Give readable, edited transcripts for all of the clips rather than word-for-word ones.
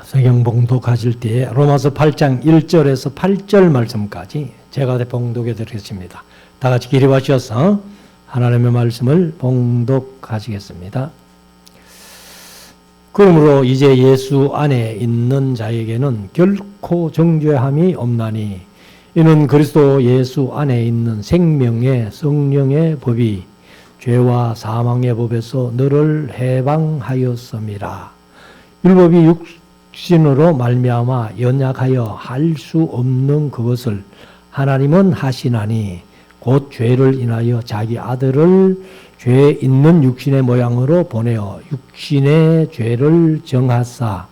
성경 봉독하실 때 로마서 8장 1절에서 8절 말씀까지 제가 봉독해 드리겠습니다. 다 같이 기립 하셔서 하나님의 말씀을 봉독하시겠습니다. 그러므로 이제 예수 안에 있는 자에게는 결코 정죄함이 없나니 이는 그리스도 예수 안에 있는 생명의 성령의 법이 죄와 사망의 법에서 너를 해방하였음이라. 율법이 육신으로 말미암아 연약하여 할 수 없는 그것을 하나님은 하시나니 곧 죄를 인하여 자기 아들을 죄 있는 육신의 모양으로 보내어 육신의 죄를 정하사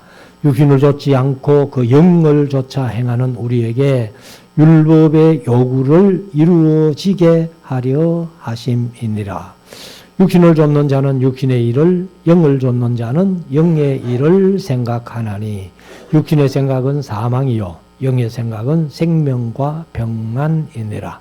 육신을 좇지 않고 그 영을 좇아 행하는 우리에게 율법의 요구를 이루어지게 하려 하심이니라. 육신을 좇는 자는 육신의 일을, 영을 좇는 자는 영의 일을 생각하나니 육신의 생각은 사망이요 영의 생각은 생명과 평안이니라.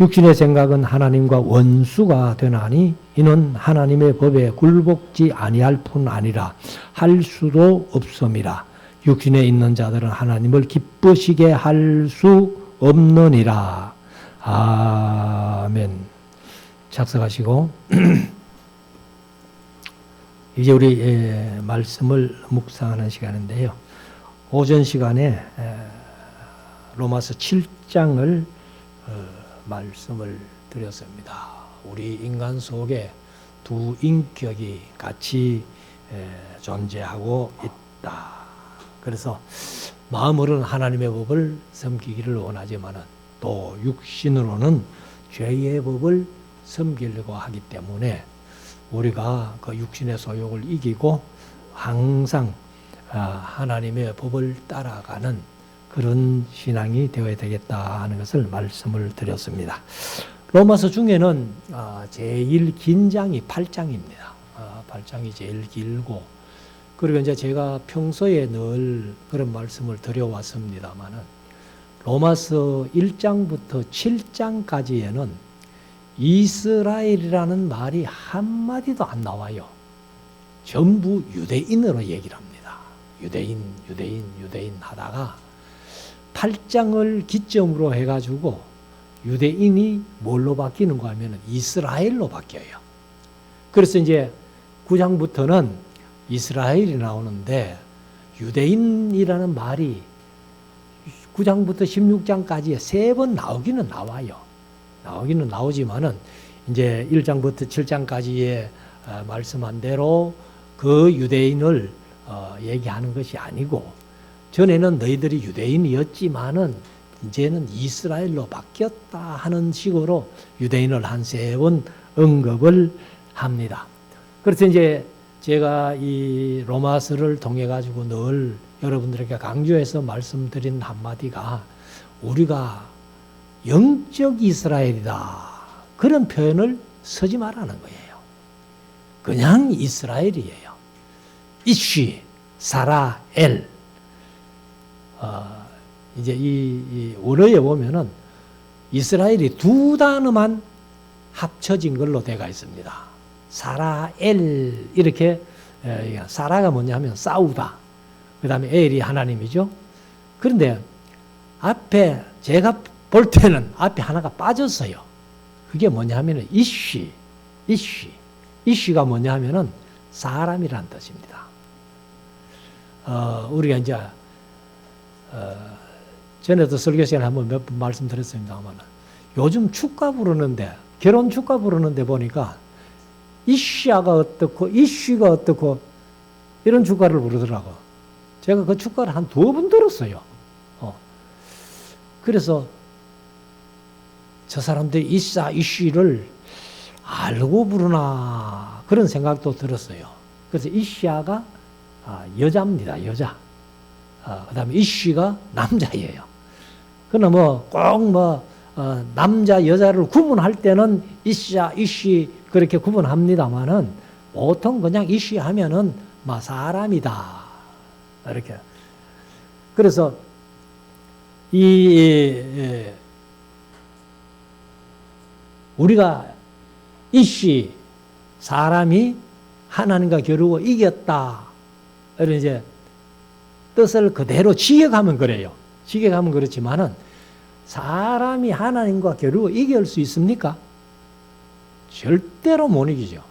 육신의 생각은 하나님과 원수가 되나니 이는 하나님의 법에 굴복지 아니할 뿐 아니라 할 수도 없음이라. 육신에 있는 자들은 하나님을 기쁘시게 할 수 없느니라. 아멘. 작성하시고 이제 우리 말씀을 묵상하는 시간인데요. 오전 시간에 로마서 7장을 말씀을 드렸습니다. 우리 인간 속에 두 인격이 같이 존재하고 있다. 그래서 마음으로는 하나님의 법을 섬기기를 원하지만 또 육신으로는 죄의 법을 섬기려고 하기 때문에 우리가 그 육신의 소욕을 이기고 항상 하나님의 법을 따라가는 그런 신앙이 되어야 되겠다 하는 것을 말씀을 드렸습니다. 로마서 중에는 제일 긴 장이 8장입니다. 8장이 제일 길고, 그리고 이제 제가 평소에 늘 그런 말씀을 드려왔습니다만은 로마서 1장부터 7장까지에는 이스라엘이라는 말이 한마디도 안 나와요. 전부 유대인으로 얘기를 합니다. 유대인 하다가 8장을 기점으로 해가지고 유대인이 뭘로 바뀌는가 하면 이스라엘로 바뀌어요. 그래서 이제 9장부터는 이스라엘이 나오는데 유대인이라는 말이 9장부터 16장까지 3번 나오기는 나와요. 나오기는 나오지만은 이제 1장부터 7장까지의 말씀한 대로 그 유대인을 얘기하는 것이 아니고, 전에는 너희들이 유대인이었지만은 이제는 이스라엘로 바뀌었다 하는 식으로 유대인을 한 3번 언급을 합니다. 그래서 이제 제가 이 로마서를 통해 가지고 늘 여러분들에게 강조해서 말씀드린 한마디가 우리가 영적 이스라엘이다 그런 표현을 쓰지 말라는 거예요. 그냥 이스라엘이에요. 이쉬, 사라, 엘. 이제 이 원어에 보면은 이스라엘이 2 단어만 합쳐진 걸로 되어 있습니다. 사라, 엘 이렇게. 사라가 뭐냐 하면 싸우다. 그 다음에 엘이 하나님이죠. 그런데 앞에 제가 볼 때는 앞에 하나가 빠졌어요. 그게 뭐냐 하면은 이쉬가 뭐냐 하면은 사람이라는 뜻입니다. 우리가 이제 전에도 설교 시간에 한번 몇 번 말씀드렸습니다만 요즘 축가 부르는데, 결혼 축가 부르는데 보니까 이쉬가 어떻고 이쉬가 어떻고 이런 축가를 부르더라고. 제가 그 축가를 한 2번 들었어요. 그래서 저 사람들이 이쉬를 알고 부르나 그런 생각도 들었어요. 그래서 이쉬가 여자입니다. 여자. 그 다음에 이쉬가 남자예요. 그러나 꼭 남자, 여자를 구분할 때는 이쉬 그렇게 구분합니다만은 보통 그냥 이쉬 하면은 사람이다. 이렇게. 그래서 우리가 이쉬, 사람이 하나님과 겨루고 이겼다. 이런 이제 뜻을 그대로 지어가면 그래요. 지어가면 그렇지만은 사람이 하나님과 겨루어 이길 수 있습니까? 절대로 못 이기죠.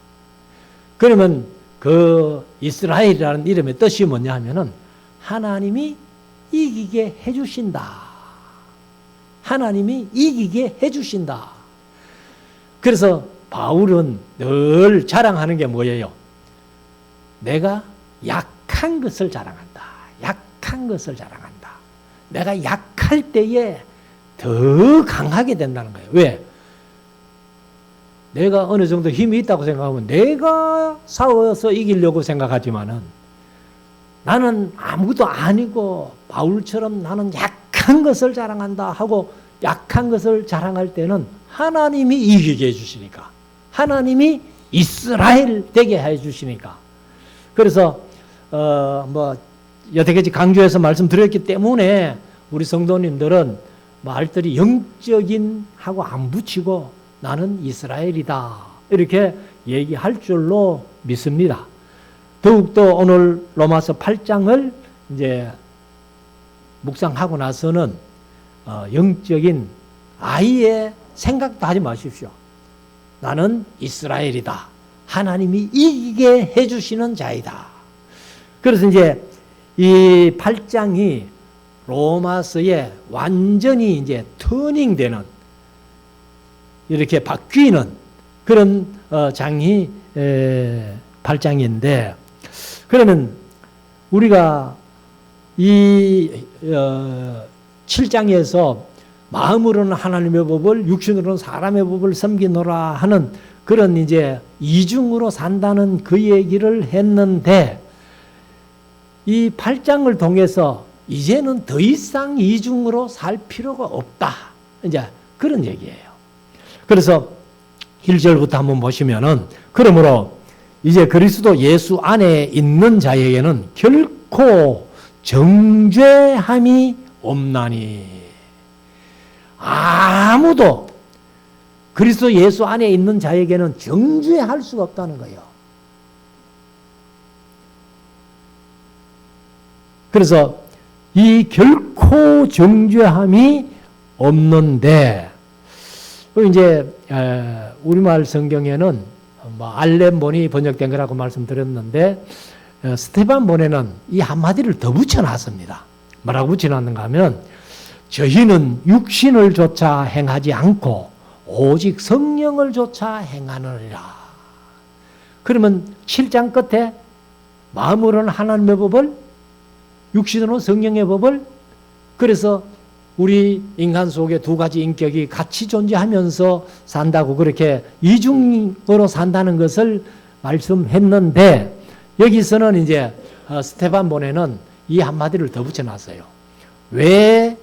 그러면 그 이스라엘이라는 이름의 뜻이 뭐냐 하면은 하나님이 이기게 해주신다. 하나님이 이기게 해주신다. 그래서 바울은 늘 자랑하는 게 뭐예요? 내가 약한 것을 자랑한다. 약한 것을 자랑한다. 내가 약할 때에 더 강하게 된다는 거예요. 왜? 내가 어느 정도 힘이 있다고 생각하면 내가 싸워서 이기려고 생각하지만은 나는 아무것도 아니고 바울처럼 나는 약한 것을 자랑한다 하고 약한 것을 자랑할 때는 하나님이 이기게 해주시니까, 하나님이 이스라엘 되게 해주시니까. 그래서 여태까지 강조해서 말씀드렸기 때문에 우리 성도님들은 말들이 영적인 하고 안 붙이고 나는 이스라엘이다 이렇게 얘기할 줄로 믿습니다. 더욱더 오늘 로마서 8장을 이제 묵상하고 나서는 영적인 아이의 생각도 하지 마십시오. 나는 이스라엘이다. 하나님이 이기게 해주시는 자이다. 그래서 이제 이 8장이 로마서에 완전히 이제 터닝되는, 이렇게 바뀌는 그런 장이 8장인데, 그러면 우리가 이 7장에서 마음으로는 하나님의 법을, 육신으로는 사람의 법을 섬기노라 하는 그런 이제 이중으로 산다는 그 얘기를 했는데, 이 8장을 통해서 이제는 더 이상 이중으로 살 필요가 없다. 이제 그런 얘기예요. 그래서 1절부터 한번 보시면은, 그러므로 이제 그리스도 예수 안에 있는 자에게는 결코 정죄함이 없나니. 아무도 그리스도 예수 안에 있는 자에게는 정죄할 수가 없다는 거예요. 그래서 이 결코 정죄함이 없는데, 이제 우리말 성경에는 알렘본이 번역된 거라고 말씀드렸는데, 스테반본에는 이 한마디를 더 붙여놨습니다. 뭐라고 붙여놨는가 하면, 저희는 육신을 조차 행하지 않고 오직 성령을 조차 행하느니라. 그러면 7장 끝에 마음으로는 하나님의 법을, 육신으로는 성령의 법을, 그래서 우리 인간 속에 두 가지 인격이 같이 존재하면서 산다고, 그렇게 이중으로 산다는 것을 말씀했는데, 여기서는 이제 스테반본에는 이 한마디를 더 붙여놨어요. 왜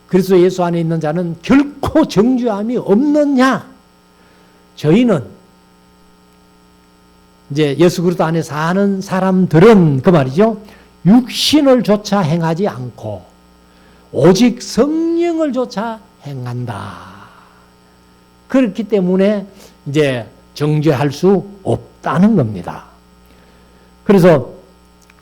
그리스도 예수 안에 있는 자는 결코 정죄함이 없느냐? 저희는 이제 예수 그리스도 안에 사는 사람들은 그 말이죠. 육신을 조차 행하지 않고 오직 성령을 조차 행한다. 그렇기 때문에 이제 정죄할 수 없다는 겁니다. 그래서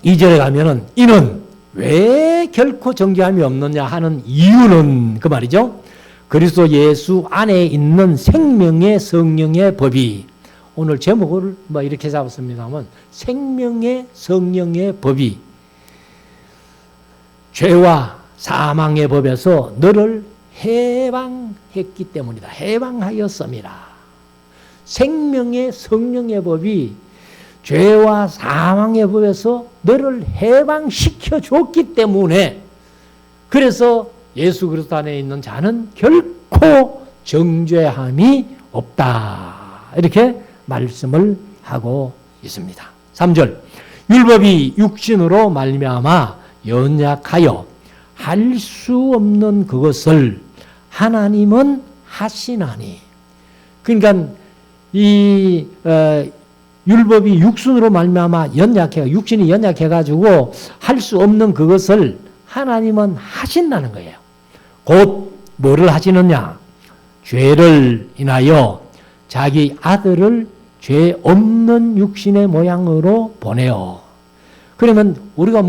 2절에 가면은 이는 왜 결코 정죄함이 없느냐 하는 이유는 그 말이죠. 그리스도 예수 안에 있는 생명의 성령의 법이, 오늘 제목을 이렇게 잡았습니다만, 생명의 성령의 법이 죄와 사망의 법에서 너를 해방했기 때문이다. 해방하였습니다. 생명의 성령의 법이 죄와 사망의 법에서 너를 해방시켜 줬기 때문에, 그래서 예수 그리스도 안에 있는 자는 결코 정죄함이 없다. 이렇게 말씀을 하고 있습니다. 3절, 율법이 육신으로 말미암아 연약하여 할 수 없는 그것을 하나님은 하시나니. 그러니까 이 율법이 육신으로 말미암아 육신이 연약해가지고 할 수 없는 그것을 하나님은 하신다는 거예요. 곧 뭐를 하시느냐? 죄를 인하여 자기 아들을 죄 없는 육신의 모양으로 보내어. 그러면 우리가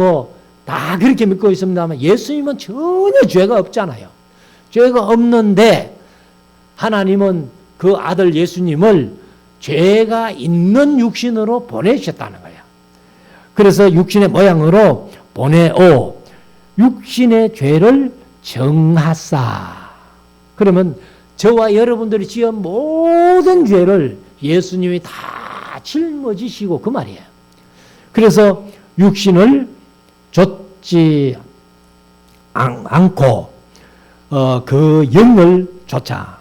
다 그렇게 믿고 있습니다만 예수님은 전혀 죄가 없잖아요. 죄가 없는데 하나님은 그 아들 예수님을 죄가 있는 육신으로 보내주셨다는 거예요. 그래서 육신의 모양으로 보내오 육신의 죄를 정하사. 그러면 저와 여러분들이 지은 모든 죄를 예수님이 다 짊어지시고 그 말이에요. 그래서 육신을 좇지 않고 그 영을 좇아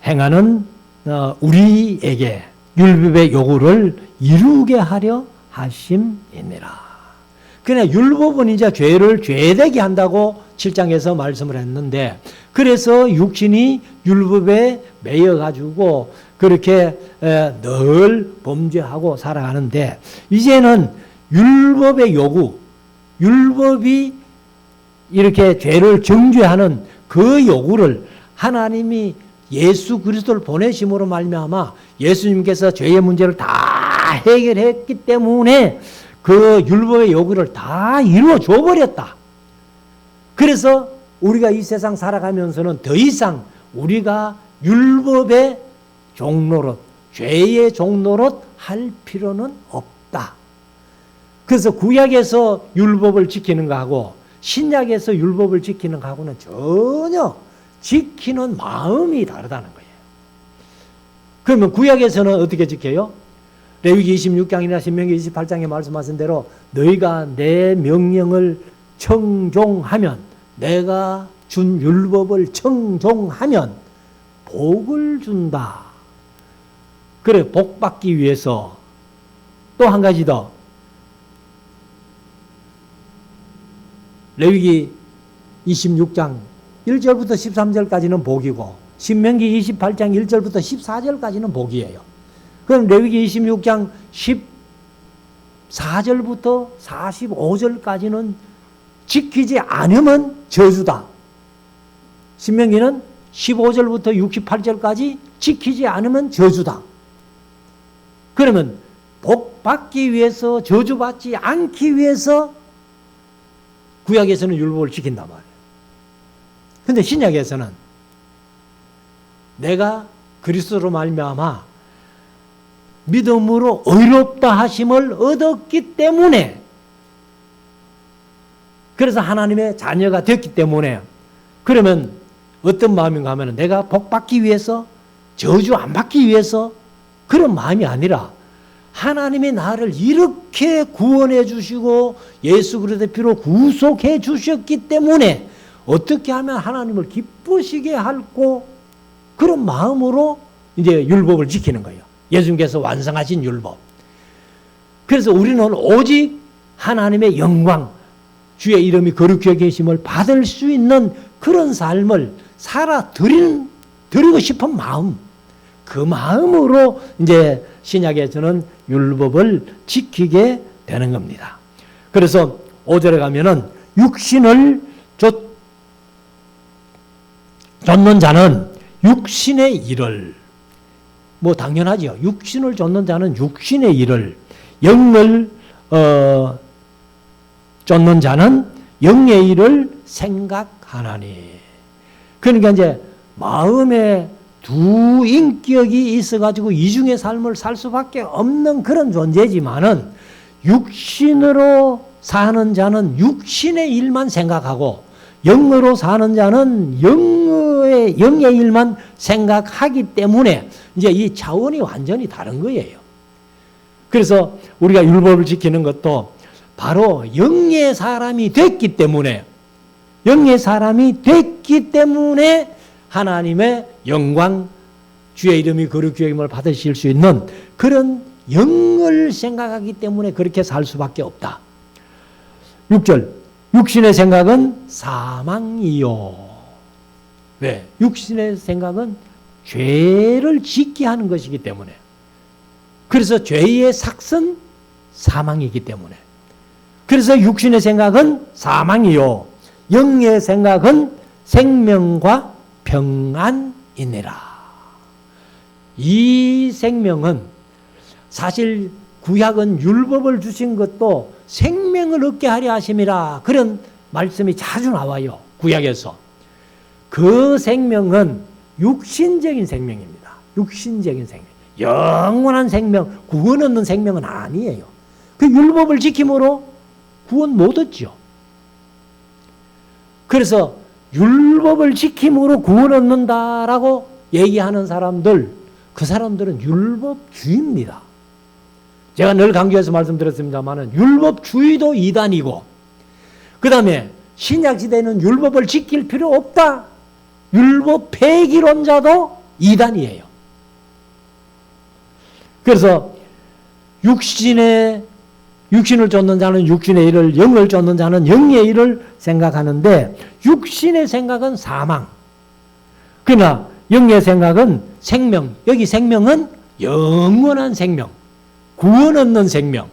행하는 우리에게 율법의 요구를 이루게 하려 하심이니라. 그냥 율법은 이제 죄를 죄되게 한다고 7장에서 말씀을 했는데, 그래서 육신이 율법에 매여 가지고 그렇게 늘 범죄하고 살아가는데, 이제는 율법의 요구, 율법이 이렇게 죄를 정죄하는 그 요구를 하나님이 예수 그리스도를 보내심으로 말미암아 예수님께서 죄의 문제를 다 해결했기 때문에 그 율법의 요구를 다 이루어 줘 버렸다. 그래서 우리가 이 세상 살아가면서는 더 이상 우리가 율법의 종노릇, 죄의 종노릇 할 필요는 없다. 그래서 구약에서 율법을 지키는 거하고 신약에서 율법을 지키는 거하고는 전혀 지키는 마음이 다르다는 거예요. 그러면 구약에서는 어떻게 지켜요? 레위기 26장이나 신명기 28장에 말씀하신 대로 너희가 내 명령을 청종하면, 내가 준 율법을 청종하면 복을 준다. 그래, 복 받기 위해서 또 한 가지 더, 레위기 26장 1절부터 13절까지는 복이고 신명기 28장 1절부터 14절까지는 복이에요. 그럼 레위기 26장 14절부터 45절까지는 지키지 않으면 저주다. 신명기는 15절부터 68절까지 지키지 않으면 저주다. 그러면 복 받기 위해서, 저주받지 않기 위해서 구약에서는 율법을 지킨단 말이에요. 그런데 신약에서는 내가 그리스도로 말미암아 믿음으로 의롭다 하심을 얻었기 때문에, 그래서 하나님의 자녀가 됐기 때문에, 그러면 어떤 마음인가 하면 내가 복 받기 위해서, 저주 안 받기 위해서 그런 마음이 아니라 하나님이 나를 이렇게 구원해 주시고 예수 그리스도의 피로 구속해 주셨기 때문에 어떻게 하면 하나님을 기쁘시게 할고, 그런 마음으로 이제 율법을 지키는 거예요. 예수님께서 완성하신 율법. 그래서 우리는 오직 하나님의 영광, 주의 이름이 거룩히 여기심을 받을 수 있는 그런 삶을 드리고 싶은 마음, 그 마음으로 이제 신약에서는 율법을 지키게 되는 겁니다. 그래서 5절에 가면은 육신을 좇는 자는 육신의 일을, 뭐 당연하죠. 육신을 좇는 자는 육신의 일을, 영을 좇는 자는 영의 일을 생각하나니. 그러니까 이제 마음에 두 인격이 있어가지고 이중의 삶을 살 수밖에 없는 그런 존재지만은, 육신으로 사는 자는 육신의 일만 생각하고 영으로 사는 자는 영의 일만 생각하기 때문에 이제 이 차원이 완전히 다른 거예요. 그래서 우리가 율법을 지키는 것도 바로 영의 사람이 됐기 때문에, 하나님의 영광, 주의 이름이 거룩히 여김을 받으실 수 있는 그런 영을 생각하기 때문에 그렇게 살 수밖에 없다. 6절, 육신의 생각은 사망이요. 왜? 육신의 생각은 죄를 짓게 하는 것이기 때문에. 그래서 죄의 삭은 사망이기 때문에. 그래서 육신의 생각은 사망이요, 영의 생각은 생명과 평안이니라. 이 생명은 사실 구약은 율법을 주신 것도 생명을 얻게 하려 하심이라 그런 말씀이 자주 나와요. 구약에서. 그 생명은 육신적인 생명입니다. 육신적인 생명. 영원한 생명, 구원 얻는 생명은 아니에요. 그 율법을 지킴으로 구원 못 얻죠. 그래서 율법을 지킴으로 구원 얻는다라고 얘기하는 사람들, 그 사람들은 율법주의입니다. 제가 늘 강조해서 말씀드렸습니다만 율법주의도 이단이고 그 다음에 신약시대에는 율법을 지킬 필요 없다. 율법 폐기론자도 이단이에요. 그래서 육신을 쫓는 자는 육신의 일을, 영을 쫓는 자는 영의 일을 생각하는데 육신의 생각은 사망. 그러나 영의 생각은 생명. 여기 생명은 영원한 생명. 구원 얻는 생명.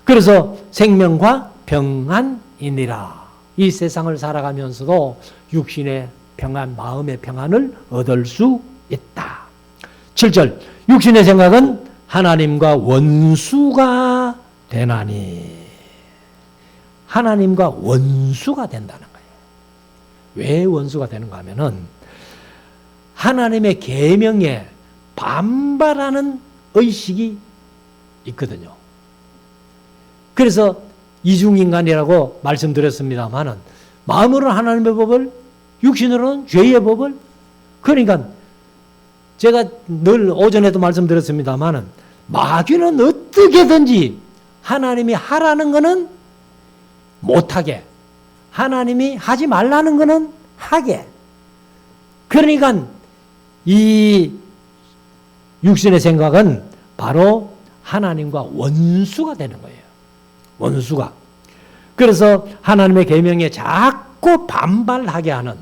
그래서 생명과 평안이니라. 이 세상을 살아가면서도 육신의 평안, 마음의 평안을 얻을 수 있다. 7절. 육신의 생각은 하나님과 원수가 되나니. 하나님과 원수가 된다는 거예요. 왜 원수가 되는가 하면은 하나님의 계명에 반발하는 의식이 있거든요. 그래서 이중인간이라고 말씀드렸습니다만은 마음으로는 하나님의 법을, 육신으로는 죄의 법을. 그러니까 제가 늘 오전에도 말씀드렸습니다만은 마귀는 어떻게든지 하나님이 하라는 거는 못하게, 하나님이 하지 말라는 거는 하게. 그러니까 이 육신의 생각은 바로 하나님과 원수가 되는 거예요. 원수가. 그래서 하나님의 계명에 자꾸 반발하게 하는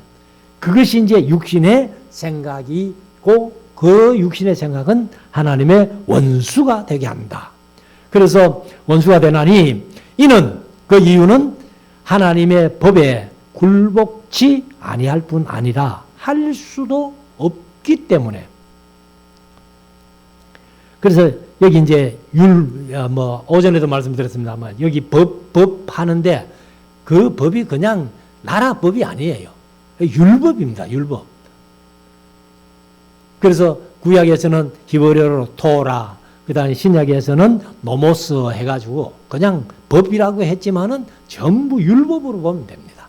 그것이 이제 육신의 생각이고 그 육신의 생각은 하나님의 원수가 되게 한다. 그래서 원수가 되나니 이는 그 이유는 하나님의 법에 굴복치 아니할 뿐 아니라 할 수도 없기 때문에. 그래서 여기 이제 오전에도 말씀드렸습니다만 여기 법 하는데 그 법이 그냥 나라 법이 아니에요. 율법입니다. 율법. 그래서 구약에서는 히브리어로 토라, 그 다음에 신약에서는 노모스 해가지고 그냥 법이라고 했지만은 전부 율법으로 보면 됩니다.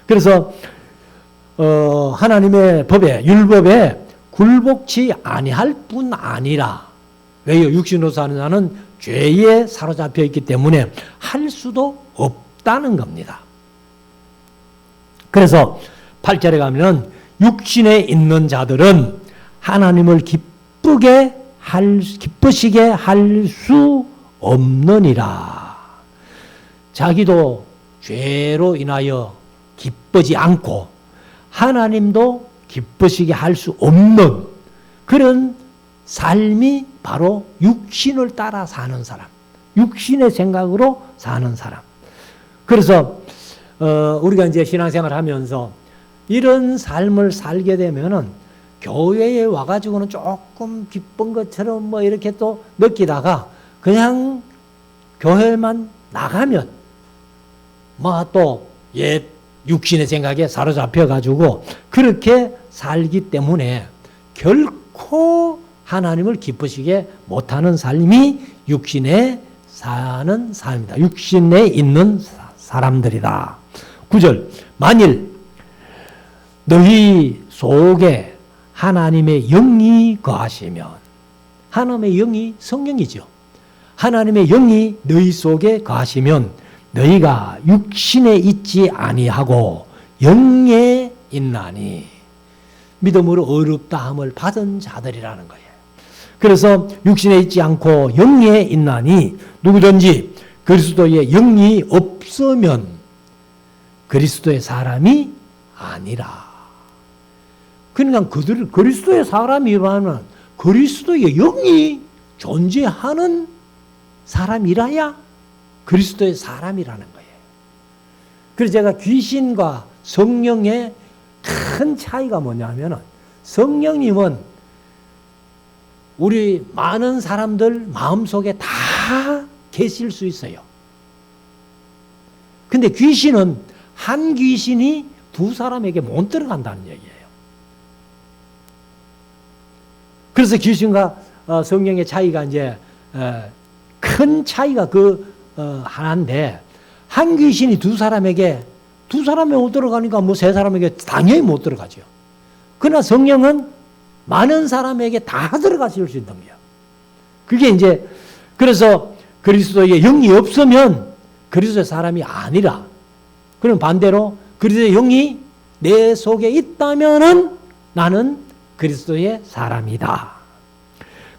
그래서 하나님의 법에, 율법에 굴복치 아니할 뿐 아니라, 왜요? 육신으로 사는 자는 죄에 사로잡혀 있기 때문에 할 수도 없다는 겁니다. 그래서 8절에 가면은 육신에 있는 자들은 하나님을 기쁘시게 할 수 없느니라. 자기도 죄로 인하여 기쁘지 않고 하나님도 기쁘시게 할 수 없는 그런 삶이 바로 육신을 따라 사는 사람, 육신의 생각으로 사는 사람. 그래서 우리가 이제 신앙생활 하면서 이런 삶을 살게 되면은 교회에 와가지고는 조금 기쁜 것처럼 뭐 이렇게 또 느끼다가 그냥 교회만 나가면 뭐 또 옛 육신의 생각에 사로잡혀가지고 그렇게 살기 때문에 결코 하나님을 기쁘시게 못하는 삶이 육신에 사는 삶이다. 육신에 있는 사람들이다. 9절. 만일 너희 속에 하나님의 영이 거하시면, 하나님의 영이 성령이죠. 하나님의 영이 너희 속에 거하시면 너희가 육신에 있지 아니하고 영에 있나니. 믿음으로 어렵다함을 받은 자들이라는 거예요. 그래서 육신에 있지 않고 영에 있나니 누구든지 그리스도의 영이 없으면 그리스도의 사람이 아니라. 그러니까 그들을 그리스도의 사람이라면 그리스도의 영이 존재하는 사람이라야 그리스도의 사람이라는 거예요. 그래서 제가 귀신과 성령의 큰 차이가 뭐냐면은 성령님은 우리 많은 사람들 마음속에 다 계실 수 있어요. 근데 귀신은 한 귀신이 두 사람에게 못 들어간다는 얘기예요. 그래서 귀신과 성령의 차이가 이제 큰 차이가 하나인데, 한 귀신이 두 사람에게 못 들어가니까 뭐 세 사람에게 당연히 못 들어가죠. 그러나 성령은 많은 사람에게 다 들어가실 수 있는 거예요. 그게 이제, 그래서 그리스도의 영이 없으면 그리스도의 사람이 아니라, 그럼 반대로 그리스도의 영이 내 속에 있다면은 나는 그리스도의 사람이다.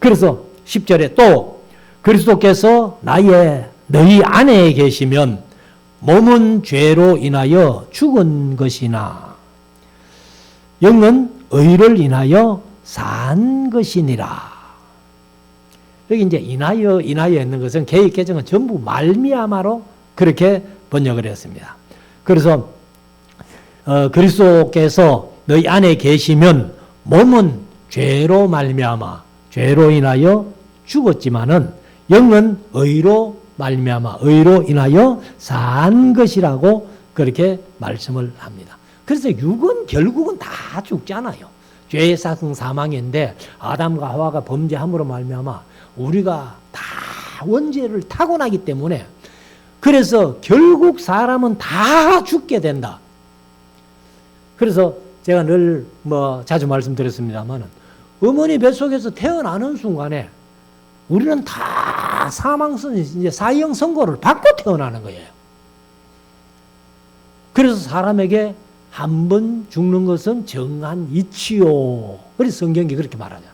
그래서 10절에 또 그리스도께서 너희 안에 계시면 몸은 죄로 인하여 죽은 것이나 영은 의를 인하여 산 것이니라. 여기 이제 인하여 있는 것은 개역 개정은 전부 말미암아로 그렇게 번역을 했습니다. 그래서 그리스도께서 너희 안에 계시면 몸은 죄로 말미암아 죄로 인하여 죽었지만은 영은 의로 말미암아 의로 인하여 산 것이라고 그렇게 말씀을 합니다. 그래서 육은 결국은 다 죽잖아요. 죄의 사성 사망인데 아담과 하와가 범죄함으로 말미암아 우리가 다 원죄를 타고나기 때문에, 그래서 결국 사람은 다 죽게 된다. 그래서 제가 늘 자주 말씀드렸습니다만은, 어머니 뱃속에서 태어나는 순간에 우리는 다 이제 사형 선고를 받고 태어나는 거예요. 그래서 사람에게 한 번 죽는 것은 정한 이치요. 그래서 성경이 그렇게 말하잖아요.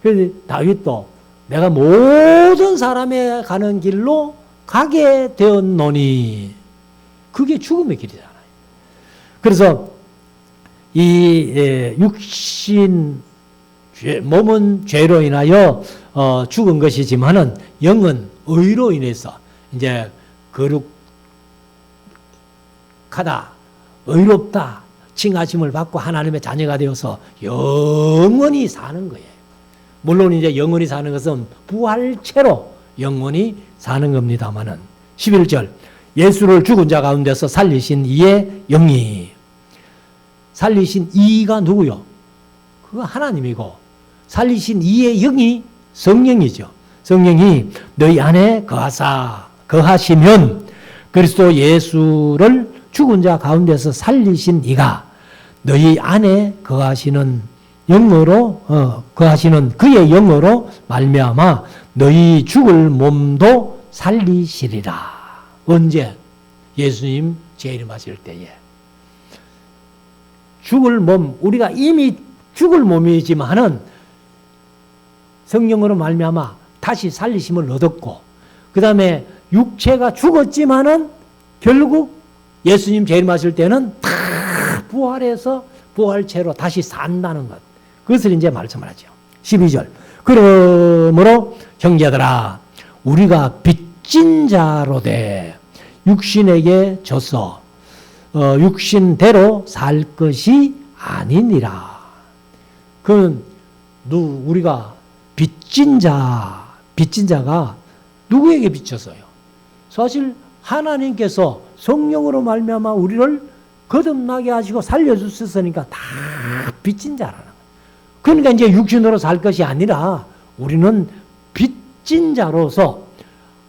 그래서 다윗도 내가 모든 사람에 가는 길로 가게 되었노니, 그게 죽음의 길이잖아요. 그래서 이 육신 몸은 죄로 인하여 죽은 것이지만은 영은 의로 인해서 이제 거룩하다, 의롭다 칭하심을 받고 하나님의 자녀가 되어서 영원히 사는 거예요. 물론 이제 영원히 사는 것은 부활체로 영원히 사는 겁니다만은, 11절 예수를 죽은 자 가운데서 살리신 이의 영이, 살리신 이가 누구요? 그거 하나님이고, 살리신 이의 영이 성령이죠. 성령이 너희 안에 거하시면 그리스도 예수를 죽은 자 가운데서 살리신 이가 너희 안에 거하시는 영으로 거하시는 그의 영으로 말미암아 너희 죽을 몸도 살리시리라. 언제? 예수님 재림하실 때에. 죽을 몸, 우리가 이미 죽을 몸이지만은 성령으로 말미암아 다시 살리심을 얻었고, 그 다음에 육체가 죽었지만은 결국 예수님 재림하실 때는 다 부활해서 부활체로 다시 산다는 것. 그것을 이제 말씀을 하죠. 12절. 그러므로 형제들아, 우리가 빚진 자로 돼 육신에게 져서 육신대로 살 것이 아니니라. 그건 우리가 빚진 자가 누구에게 빚졌어요? 사실 하나님께서 성령으로 말미암아 우리를 거듭나게 하시고 살려주셨으니까 다 빚진 자라는 거예요. 그러니까 이제 육신으로 살 것이 아니라 우리는 빚진 자로서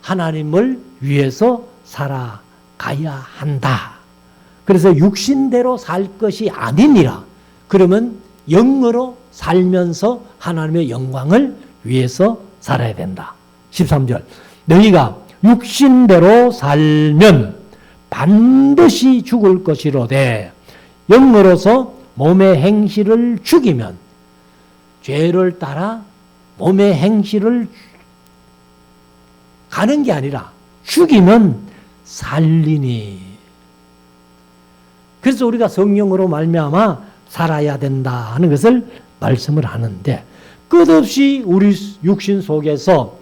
하나님을 위해서 살아가야 한다. 그래서 육신대로 살 것이 아니니라. 그러면 영으로 살면서 하나님의 영광을 위해서 살아야 된다. 13절. 너희가 육신대로 살면 반드시 죽을 것이로되 영으로서 몸의 행실을 죽이면, 죄를 따라 몸의 행실을 가는 게 아니라 죽이면 살리니. 그래서 우리가 성령으로 말미암아 살아야 된다 하는 것을 말씀을 하는데, 끝없이 우리 육신 속에서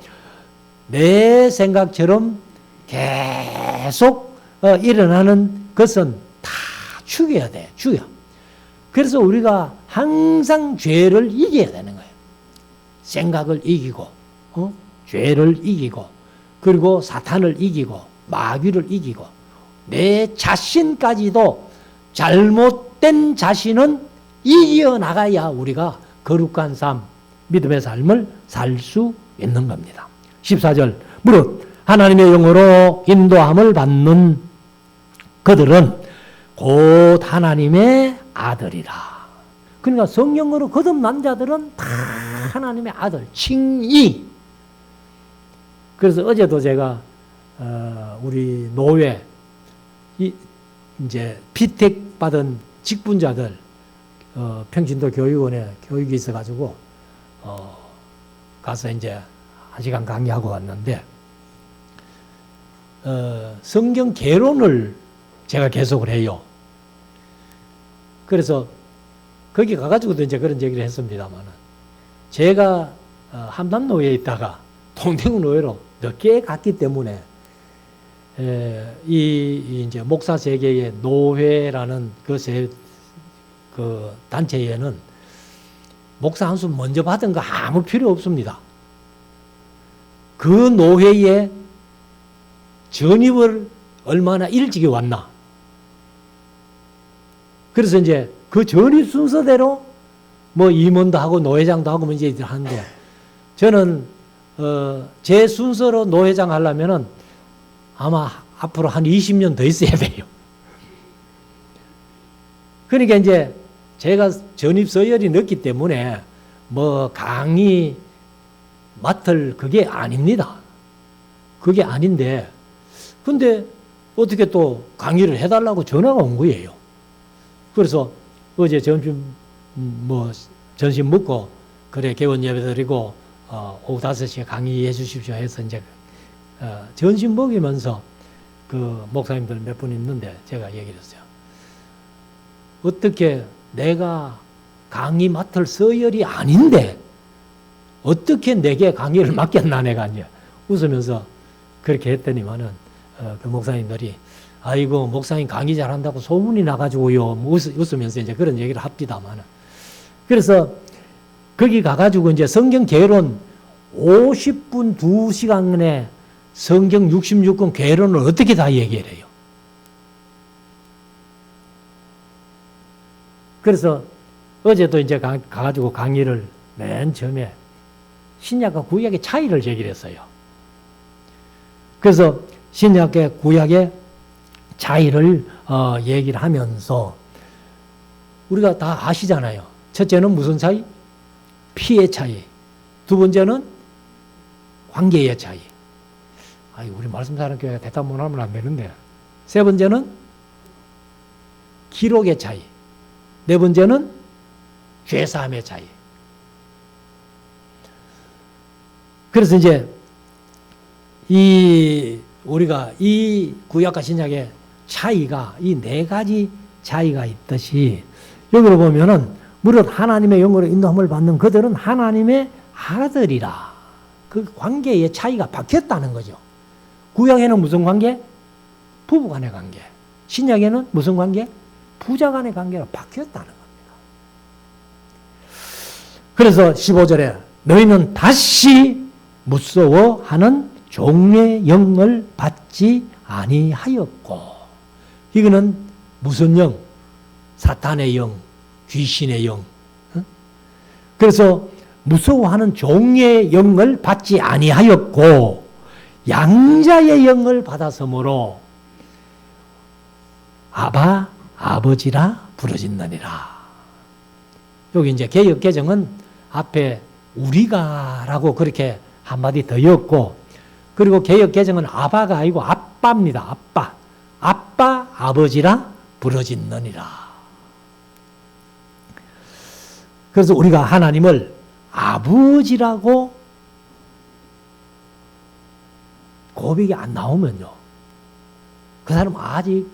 내 생각처럼 계속 일어나는 것은 다 죽여야 돼. 죽여. 그래서 우리가 항상 죄를 이겨야 되는 거예요. 생각을 이기고, 죄를 이기고, 그리고 사탄을 이기고, 마귀를 이기고, 내 자신까지도 잘못된 자신은 이겨나가야 우리가 거룩한 삶, 믿음의 삶을 살 수 있는 겁니다. 14절, 무릇 하나님의 영으로 인도함을 받는 그들은 곧 하나님의 아들이라. 그러니까 성령으로 거듭난 자들은 다 하나님의 아들, 칭의. 그래서 어제도 제가 우리 노회 이제 피택 받은 직분자들 평신도 교육원에 교육이 있어가지고 가서 이제 1시간 강의하고 왔는데 성경 개론을 제가 계속을 해요. 그래서 거기 가가지고도 이제 그런 얘기를 했습니다만은 제가 함담노회에 있다가 동대구 노회로 늦게 갔기 때문에 이 이제 목사 세계의 노회라는 그 단체에는 목사 한 수 먼저 받은 거 아무 필요 없습니다. 그 노회에 전입을 얼마나 일찍이 왔나. 그래서 이제 그 전입 순서대로 뭐 임원도 하고 노회장도 하고 이제 하는데 저는 제 순서로 노회장 하려면은 아마 앞으로 한 20년 더 있어야 돼요. 그러니까 이제 제가 전입 서열이 늦기 때문에 뭐 강의 맡을 그게 아닙니다. 그게 아닌데 근데 어떻게 또 강의를 해달라고 전화가 온 거예요. 그래서 어제 점심 먹고 그래 개원 예배 드리고 오후 5시에 강의해 주십시오 해서 이제 점심 먹이면서 그 목사님들 몇 분 있는데 제가 얘기를 했어요. 어떻게 내가 강의 맡을 서열이 아닌데 어떻게 내게 강의를 맡겼나 내가 이제 웃으면서 그렇게 했더니만은 그 목사님들이 아이고 목사님 강의 잘한다고 소문이 나가지고요 웃으면서 이제 그런 얘기를 합디다마는 그래서 거기 가가지고 이제 성경 개론 50분 2시간에 성경 66권 개론을 어떻게 다 얘기를 해요. 그래서 어제도 이제 가가지고 강의를 맨 처음에 신약과 구약의 차이를 얘기를 했어요. 그래서 신약과 구약의 차이를 얘기를 하면서 우리가 다 아시잖아요. 첫째는 무슨 차이? 피의 차이. 두 번째는 관계의 차이. 아이, 우리 말씀사는 교회가 대답 못 하면 안 되는데. 세 번째는 기록의 차이. 네 번째는 죄사함의 차이. 그래서 이제 우리가 이 구약과 신약의 차이가 이 네 가지 차이가 있듯이 여기로 보면은 무릇 하나님의 영으로 인도함을 받는 그들은 하나님의 아들이라. 그 관계의 차이가 바뀌었다는 거죠. 구약에는 무슨 관계? 부부 간의 관계. 신약에는 무슨 관계? 부자 간의 관계로 바뀌었다는 겁니다. 그래서 15절에 너희는 다시 무서워하는 종의 영을 받지 아니하였고. 이거는 무슨 영? 사탄의 영, 귀신의 영. 그래서 무서워하는 종의 영을 받지 아니하였고 양자의 영을 받았으므로 아바 아버지라 부르짖느니라. 여기 이제 개역 개정은 앞에 우리가라고 그렇게 한마디 더 였고 그리고 개역 개정은 아바가 아니고 아빠입니다. 아빠 아버지라 부르짖느니라. 그래서 우리가 하나님을 아버지라고 고백이 안 나오면요 그 사람은 아직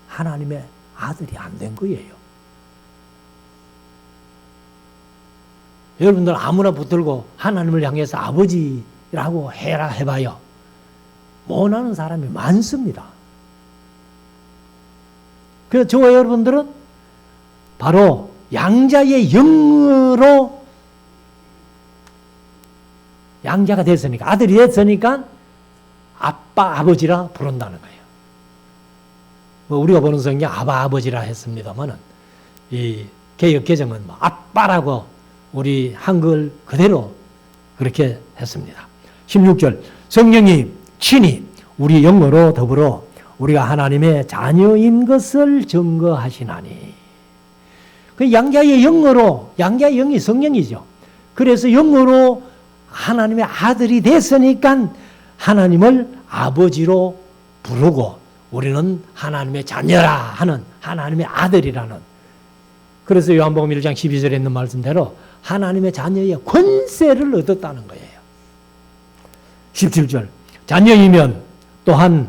하나님의 아들이 안 된 거예요. 여러분들 아무나 붙들고 하나님을 향해서 아버지라고 해라 해봐요. 못하는 사람이 많습니다. 그래서 저와 여러분들은 바로 양자의 영으로 양자가 됐으니까, 아들이 됐으니까 아빠, 아버지라 부른다는 거예요. 뭐 우리가 보는 성경 아바, 아버지라 했습니다만은 이 개역 개정은 뭐 아빠라고 우리 한글 그대로 그렇게 했습니다. 16절 성령이 친히 우리 영으로 더불어 우리가 하나님의 자녀인 것을 증거하시나니. 그 양자의 영으로, 양자의 영이 성령이죠. 그래서 영으로 하나님의 아들이 됐으니까 하나님을 아버지로 부르고 우리는 하나님의 자녀라 하는 하나님의 아들이라는. 그래서 요한복음 1장 12절에 있는 말씀대로 하나님의 자녀의 권세를 얻었다는 거예요. 17절 자녀이면 또한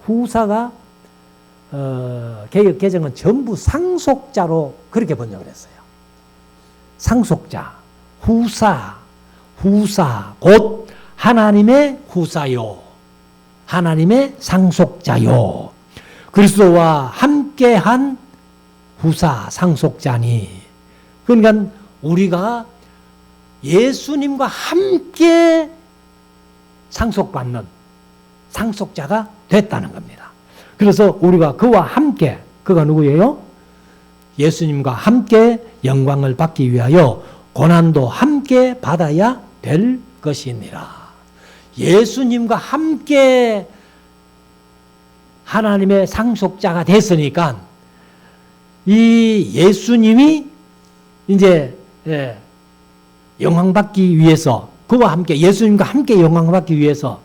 후사가 개역 개정은 전부 상속자로 그렇게 번역을 했어요. 상속자, 후사 곧 하나님의 후사요, 하나님의 상속자요, 그리스도와 함께한 후사 상속자니. 그러니까 우리가 예수님과 함께 상속받는 상속자가 됐다는 겁니다. 그래서 우리가 그와 함께, 그가 누구예요? 예수님과 함께 영광을 받기 위하여 고난도 함께 받아야 될 것이니라. 예수님과 함께 하나님의 상속자가 됐으니까 이 예수님이 이제 영광받기 위해서, 그와 함께 예수님과 함께 영광받기 위해서,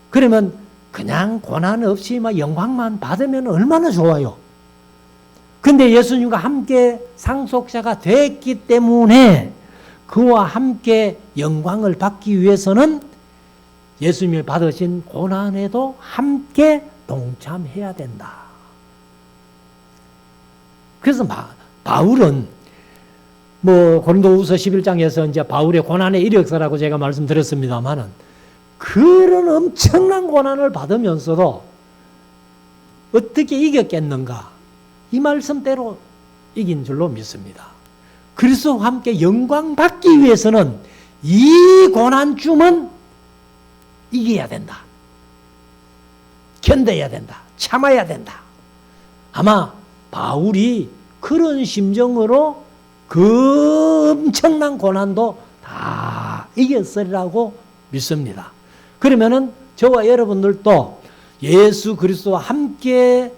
그러면 그냥 고난 없이 막 영광만 받으면 얼마나 좋아요. 근데 예수님과 함께 상속자가 됐기 때문에 그와 함께 영광을 받기 위해서는 예수님이 받으신 고난에도 함께 동참해야 된다. 그래서 바울은 뭐 고린도후서 11장에서 이제 바울의 고난의 이력서라고 제가 말씀드렸습니다만은 그런 엄청난 고난을 받으면서도 어떻게 이겼겠는가? 이 말씀대로 이긴 줄로 믿습니다. 그리스도와 함께 영광 받기 위해서는 이 고난쯤은 이겨야 된다. 견뎌야 된다. 참아야 된다. 아마 바울이 그런 심정으로 그 엄청난 고난도 다 이겼으리라고 믿습니다. 그러면은 저와 여러분들도 예수 그리스도와 함께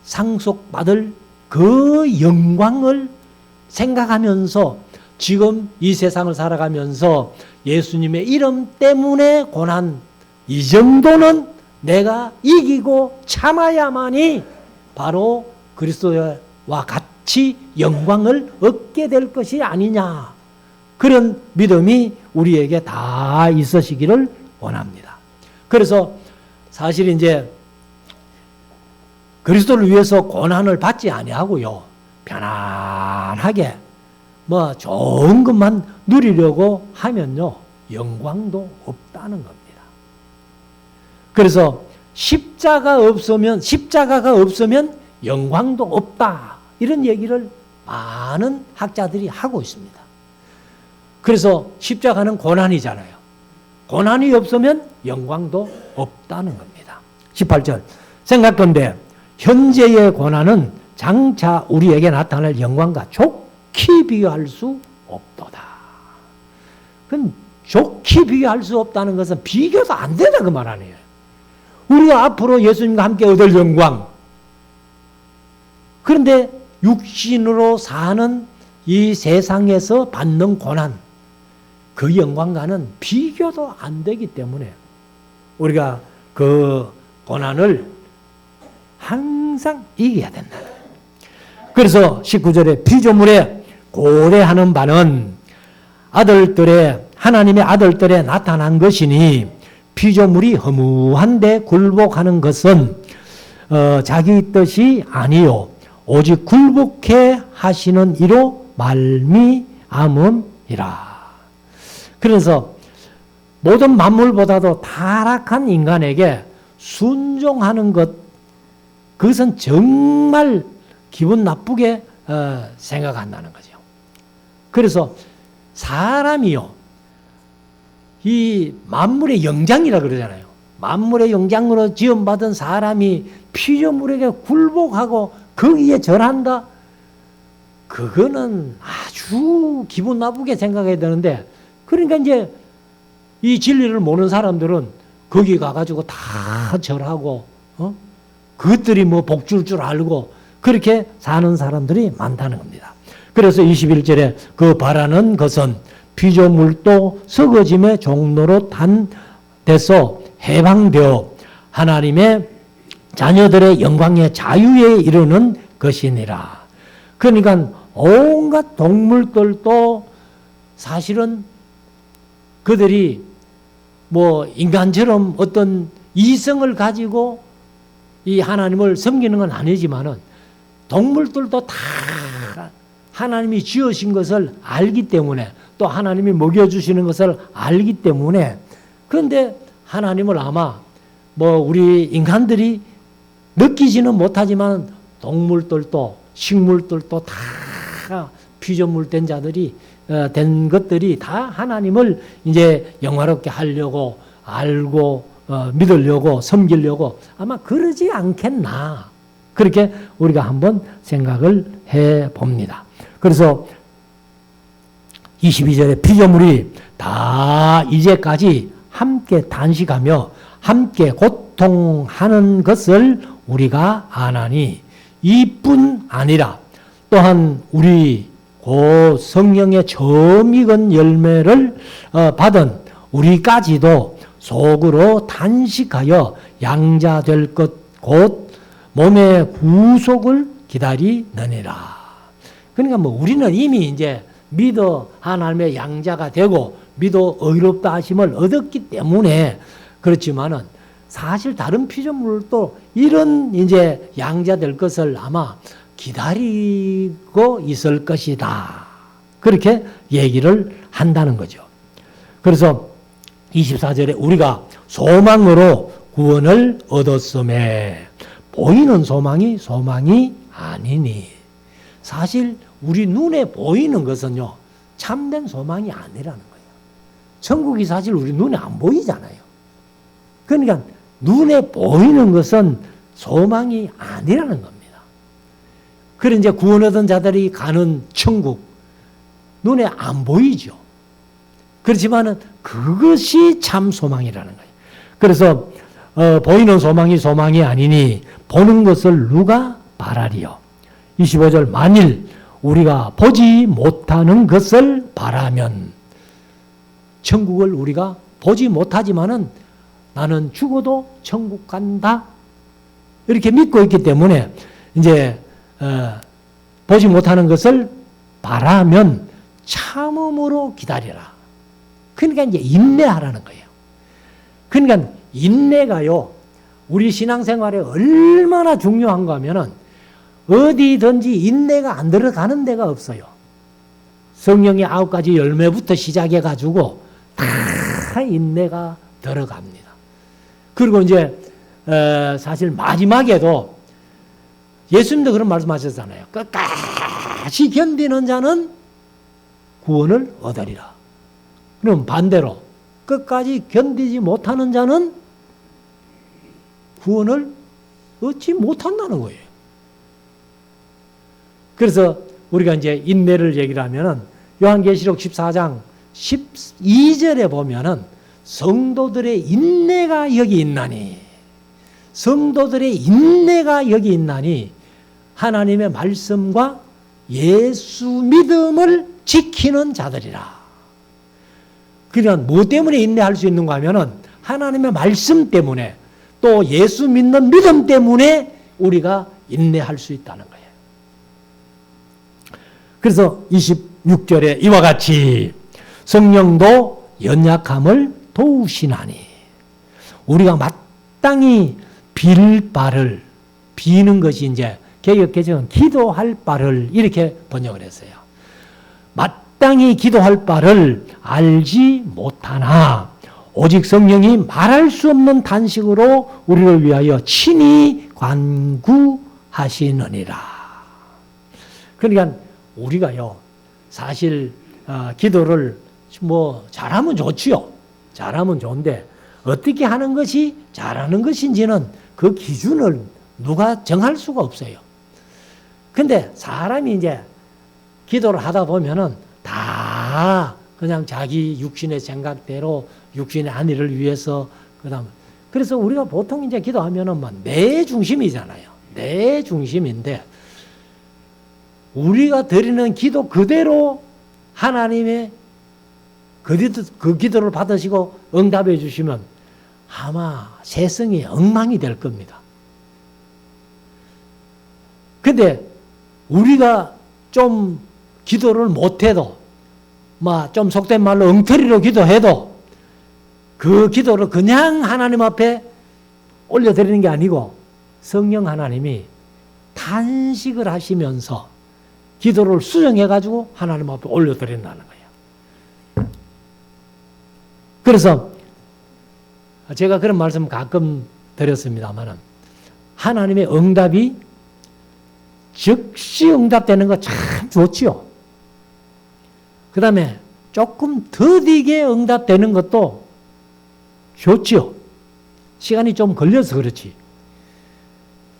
상속받을 그 영광을 생각하면서 지금 이 세상을 살아가면서 예수님의 이름 때문에 고난, 이 정도는 내가 이기고 참아야만이 바로 그리스도와 같이 영광을 얻게 될 것이 아니냐. 그런 믿음이 우리에게 다 있으시기를 원합니다. 그래서 사실 이제 그리스도를 위해서 고난을 받지 아니하고요, 편안하게 뭐 좋은 것만 누리려고 하면요, 영광도 없다는 겁니다. 그래서 십자가가 없으면 영광도 없다, 이런 얘기를 많은 학자들이 하고 있습니다. 그래서 십자가는 고난이잖아요. 고난이 없으면 영광도 없다는 겁니다. 18절 생각건대 현재의 고난은 장차 우리에게 나타날 영광과 좋게 비교할 수 없도다. 그럼 좋게 비교할 수 없다는 것은 비교도 안 되다 그 말 아니에요. 우리가 앞으로 예수님과 함께 얻을 영광, 그런데 육신으로 사는 이 세상에서 받는 고난, 그 영광과는 비교도 안 되기 때문에 우리가 그 고난을 항상 이겨야 된다. 그래서 19절에 피조물에 고래하는 바는 하나님의 아들들에 나타난 것이니 피조물이 허무한데 굴복하는 것은 자기 뜻이 아니요 오직 굴복해 하시는 이로 말미암음이라. 그래서 모든 만물보다도 타락한 인간에게 순종하는 것, 그것은 정말 기분 나쁘게 생각한다는 거죠. 그래서 사람이요, 이 만물의 영장이라 그러잖아요. 만물의 영장으로 지음받은 사람이 피조물에게 굴복하고 거기에 절한다? 그거는 아주 기분 나쁘게 생각해야 되는데, 그러니까 이제 이 진리를 모르는 사람들은 거기 가가지고 다 절하고, 그것들이 뭐 복줄 줄 알고 그렇게 사는 사람들이 많다는 겁니다. 그래서 21절에 그 바라는 것은 피조물도 썩어짐의 종로로 돼서 해방되어 하나님의 자녀들의 영광의 자유에 이르는 것이니라. 그러니까 온갖 동물들도 사실은 그들이 뭐 인간처럼 어떤 이성을 가지고 이 하나님을 섬기는 건 아니지만은 동물들도 다 하나님이 지으신 것을 알기 때문에, 또 하나님이 먹여주시는 것을 알기 때문에, 그런데 하나님을 아마 뭐 우리 인간들이 느끼지는 못하지만 동물들도 식물들도 다 피조물 된 자들이 된 것들이 다 하나님을 이제 영화롭게 하려고 알고 믿으려고 섬기려고 아마 그러지 않겠나, 그렇게 우리가 한번 생각을 해 봅니다. 그래서 22절에 피조물이 다 이제까지 함께 단식하며 함께 고통하는 것을 우리가 아나니, 이뿐 아니라 또한 우리 그 성령의 처음 익은 열매를 받은 우리까지도 속으로 단식하여 양자될 것 곧 몸의 구속을 기다리느니라. 그러니까 뭐 우리는 이미 이제 믿어 하나님의 양자가 되고 믿어 의롭다 하심을 얻었기 때문에 그렇지만은, 사실 다른 피조물도 이런 이제 양자될 것을 아마 기다리고 있을 것이다, 그렇게 얘기를 한다는 거죠. 그래서 24절에 우리가 소망으로 구원을 얻었음에 보이는 소망이 아니니, 사실 우리 눈에 보이는 것은요 참된 소망이 아니라는 거예요. 천국이 사실 우리 눈에 안 보이잖아요. 그러니까 눈에 보이는 것은 소망이 아니라는 겁니다. 그래 이제 구원 얻은 자들이 가는 천국, 눈에 안 보이죠. 그렇지만은 그것이 참 소망이라는 거예요. 그래서 보이는 소망이 아니니 보는 것을 누가 바라리요. 25절 만일 우리가 보지 못하는 것을 바라면, 천국을 우리가 보지 못하지만은 나는 죽어도 천국 간다 이렇게 믿고 있기 때문에 이제 보지 못하는 것을 바라면 참음으로 기다리라. 그러니까 이제 인내하라는 거예요. 그러니까 인내가요 우리 신앙생활에 얼마나 중요한가 하면은 어디든지 인내가 안 들어가는 데가 없어요. 성령의 9가지 열매부터 시작해 가지고 다 인내가 들어갑니다. 그리고 이제 사실 마지막에도 예수님도 그런 말씀하셨잖아요. 끝까지 견디는 자는 구원을 얻으리라. 그럼 반대로 끝까지 견디지 못하는 자는 구원을 얻지 못한다는 거예요. 그래서 우리가 이제 인내를 얘기를 하면은 요한계시록 14장 12절에 보면은 성도들의 인내가 여기 있나니, 성도들의 인내가 여기 있나니 하나님의 말씀과 예수 믿음을 지키는 자들이라. 그러니까 뭐 때문에 인내할 수 있는가 하면은 하나님의 말씀 때문에, 또 예수 믿는 믿음 때문에 우리가 인내할 수 있다는 거예요. 그래서 26절에 이와 같이 성령도 연약함을 도우시나니, 우리가 마땅히 빌 바를, 비는 것이 이제 개역개정은 기도할 바를 이렇게 번역을 했어요. 마땅히 기도할 바를 알지 못하나 오직 성령이 말할 수 없는 탄식으로 우리를 위하여 친히 간구하시느니라. 그러니까 우리가요 사실 기도를 뭐 잘하면 좋지요. 잘하면 좋은데 어떻게 하는 것이 잘하는 것인지는 그 기준을 누가 정할 수가 없어요. 근데 사람이 이제 기도를 하다 보면은 다 그냥 자기 육신의 생각대로 육신의 안위를 위해서 그다음 그래서 우리가 보통 이제 기도하면은 뭐 내 중심이잖아요. 내 중심인데 우리가 드리는 기도 그대로 하나님의 그 기도를 받으시고 응답해 주시면 아마 세상이 엉망이 될 겁니다. 근데 우리가 좀 기도를 못해도 좀 속된 말로 엉터리로 기도해도 그 기도를 그냥 하나님 앞에 올려드리는 게 아니고 성령 하나님이 탄식을 하시면서 기도를 수정해가지고 하나님 앞에 올려드린다는 거예요. 그래서 제가 그런 말씀 가끔 드렸습니다만 하나님의 응답이 즉시 응답되는 거 참 좋지요. 그 다음에 조금 더디게 응답되는 것도 좋지요. 시간이 좀 걸려서 그렇지.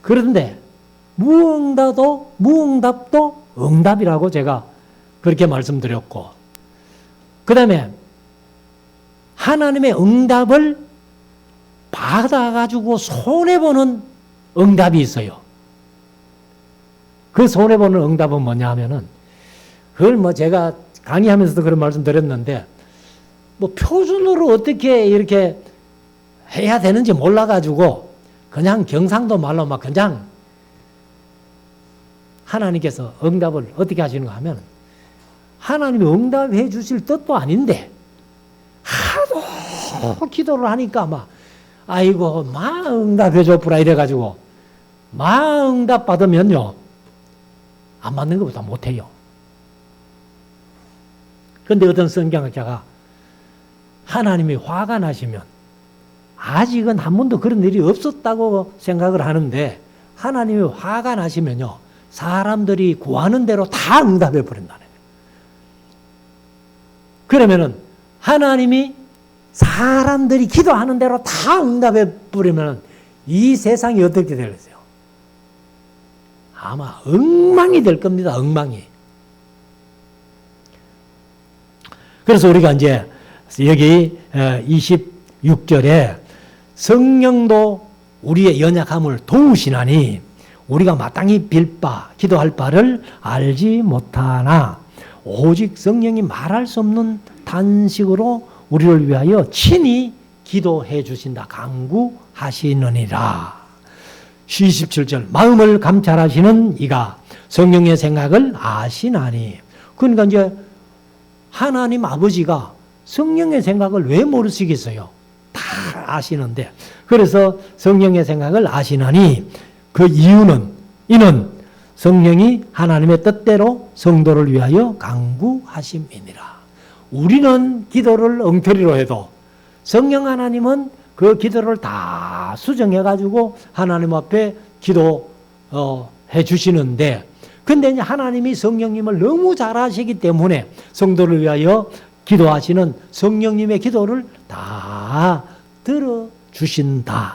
그런데 무응답도 응답이라고 제가 그렇게 말씀드렸고 그 다음에 하나님의 응답을 받아가지고 손해보는 응답이 있어요. 그 손해보는 응답은 뭐냐 하면은 그걸 뭐 제가 강의하면서도 그런 말씀 드렸는데 뭐 표준으로 어떻게 이렇게 해야 되는지 몰라가지고 그냥 경상도 말로 막 그냥 하나님께서 응답을 어떻게 하시는가 하면 하나님이 응답해 주실 뜻도 아닌데 하도 기도를 하니까 막 아이고 막 응답해 줘보라 이래가지고 막 응답 받으면요 안 받는 것보다 못해요. 그런데 어떤 성경학자가 하나님이 화가 나시면 아직은 한 번도 그런 일이 없었다고 생각을 하는데 하나님이 화가 나시면요 사람들이 구하는 대로 다 응답해 버린다는 거예요. 그러면은 하나님이 사람들이 기도하는 대로 다 응답해 버리면 이 세상이 어떻게 되겠어요? 아마 엉망이 될 겁니다. 엉망이. 그래서 우리가 이제 여기 26절에 성령도 우리의 연약함을 도우시나니 우리가 마땅히 빌 바, 기도할 바를 알지 못하나 오직 성령이 말할 수 없는 탄식으로 우리를 위하여 친히 기도해 주신다. 간구하시느니라. 27절 마음을 감찰하시는 이가 성령의 생각을 아시나니. 그러니까 이제 하나님 아버지가 성령의 생각을 왜 모르시겠어요? 다 아시는데 그래서 성령의 생각을 아시나니 그 이유는 이는 성령이 하나님의 뜻대로 성도를 위하여 간구하심이니라. 우리는 기도를 엉터리로 해도 성령 하나님은 그 기도를 다 수정해가지고 하나님 앞에 기도해 주시는데 근데 이제 하나님이 성령님을 너무 잘 아시기 때문에 성도를 위하여 기도하시는 성령님의 기도를 다 들어주신다.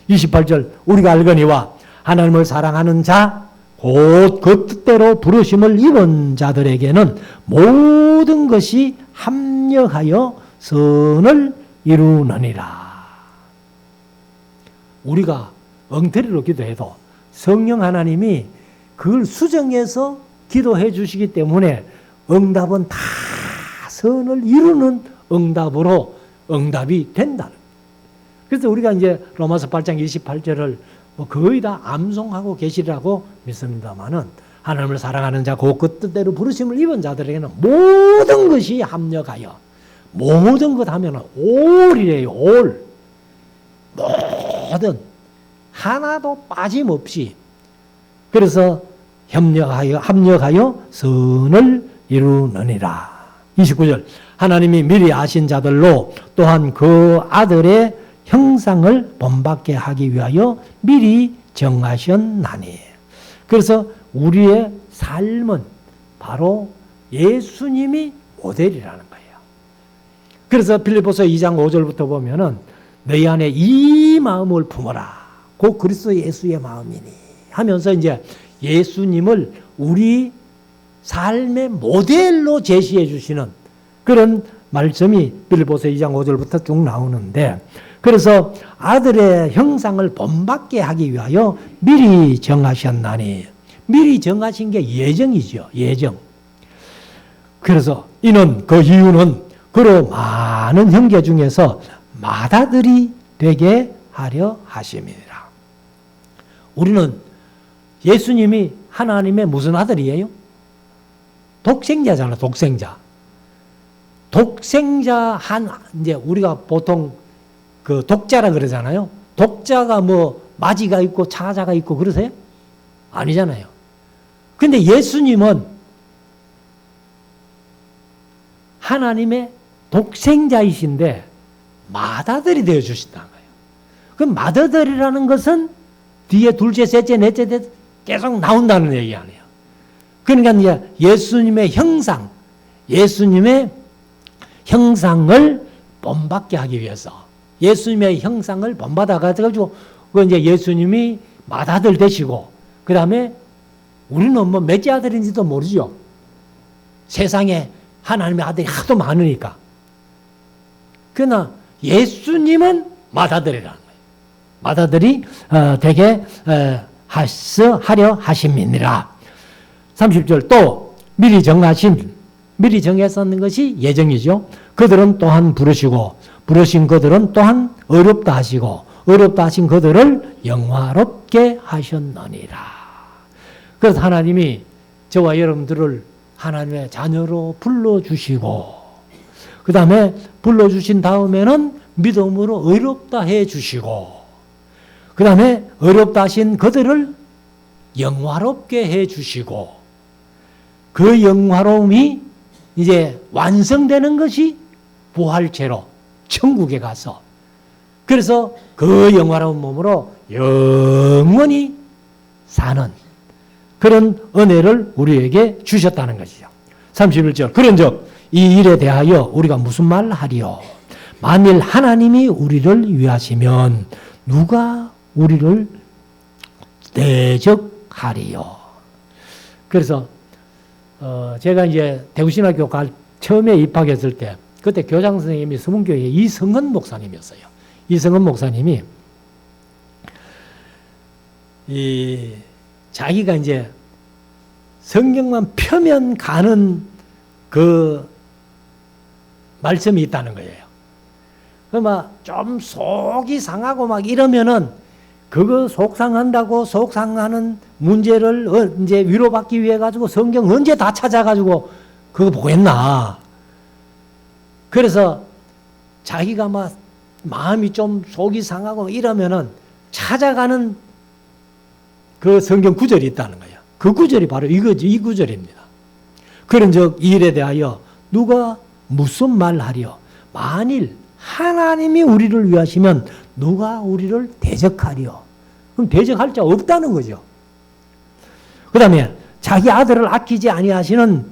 28절 우리가 알거니와 하나님을 사랑하는 자 곧 그 뜻대로 부르심을 입은 자들에게는 모든 것이 합력하여 선을 이루느니라. 우리가 엉터리로 기도해도 성령 하나님이 그걸 수정해서 기도해 주시기 때문에 응답은 다 선을 이루는 응답으로 응답이 된다는. 그래서 우리가 이제 로마서 8장 28절을 거의 다 암송하고 계시라고 믿습니다만은 하나님을 사랑하는 자 곧 그 뜻대로 부르심을 입은 자들에게는 모든 것이 합력하여 모든 것 하면은 올이래요. 올 모든 하나도 빠짐없이 그래서 합력하여 선을 이루느니라. 29절 하나님이 미리 아신 자들로 또한 그 아들의 형상을 본받게 하기 위하여 미리 정하셨나니. 그래서 우리의 삶은 바로 예수님이 모델이라는 거예요. 그래서 빌립보서 2장 5절부터 보면은 너희 안에 이 마음을 품어라. 곧 그리스도 예수의 마음이니 하면서 이제 예수님을 우리 삶의 모델로 제시해 주시는 그런 말씀이 빌립보서 2장 5절부터 쭉 나오는데, 그래서 아들의 형상을 본받게 하기 위하여 미리 정하셨나니, 미리 정하신 게 예정이죠. 예정. 그래서 이는 그 이유는 그로 많은 형제 중에서 맏아들이 되게 하려 하심이니라. 우리는 예수님이 하나님의 무슨 아들이에요? 독생자잖아, 독생자. 독생자 이제 우리가 보통 그 독자라 그러잖아요. 독자가 뭐 마지가 있고 차자가 있고 그러세요? 아니잖아요. 근데 예수님은 하나님의 독생자이신데 맏아들이 되어 주신다는 거예요. 그 맏아들이라는 것은 뒤에 둘째, 셋째, 넷째 계속 나온다는 얘기 아니에요. 그러니까 이제 예수님의 형상, 예수님의 형상을 본받게 하기 위해서, 예수님의 형상을 본받아가지고 그 이제 예수님이 맏아들 되시고, 그 다음에 우리는 뭐 몇째 아들인지도 모르죠. 세상에 하나님의 아들이 하도 많으니까. 그러나 예수님은 맏아들이라는 거예요. 맏아들이 되게 하려 하심이니라. 30절 또 미리 정했었는 것이 예정이죠. 그들은 또한 부르시고 부르신 그들은 또한 어렵다 하시고 어렵다 하신 그들을 영화롭게 하셨느니라. 그래서 하나님이 저와 여러분들을 하나님의 자녀로 불러주시고, 그 다음에 불러주신 다음에는 믿음으로 의롭다 해주시고, 그 다음에 의롭다 하신 그들을 영화롭게 해주시고, 그 영화로움이 이제 완성되는 것이 부활체로 천국에 가서, 그래서 그 영화로운 몸으로 영원히 사는 그런 은혜를 우리에게 주셨다는 것이죠. 31절 그런즉 이 일에 대하여 우리가 무슨 말을 하리요? 만일 하나님이 우리를 위하시면 누가 우리를 대적하리요? 그래서 제가 이제 대구신학교 처음에 입학했을 때 그때 교장 선생님이 서문교회 이성헌 목사님이었어요. 이성헌 목사님이 자기가 이제 성경만 펴면 가는 그 말씀이 있다는 거예요. 그 막 좀 속이 상하고 막 이러면은 그거 속상한다고 속상하는 문제를 이제 위로받기 위해 가지고 성경 언제 다 찾아가지고 그거 보겠나. 그래서 자기가 막 마음이 좀 속이 상하고 이러면은 찾아가는 그 성경 구절이 있다는 거예요. 그 구절이 바로 이 구절입니다. 그런즉 이 일에 대하여 누가 무슨 말하리요? 만일 하나님이 우리를 위하시면 누가 우리를 대적하리요? 그럼 대적할 자 없다는 거죠. 그 다음에 자기 아들을 아끼지 아니하시고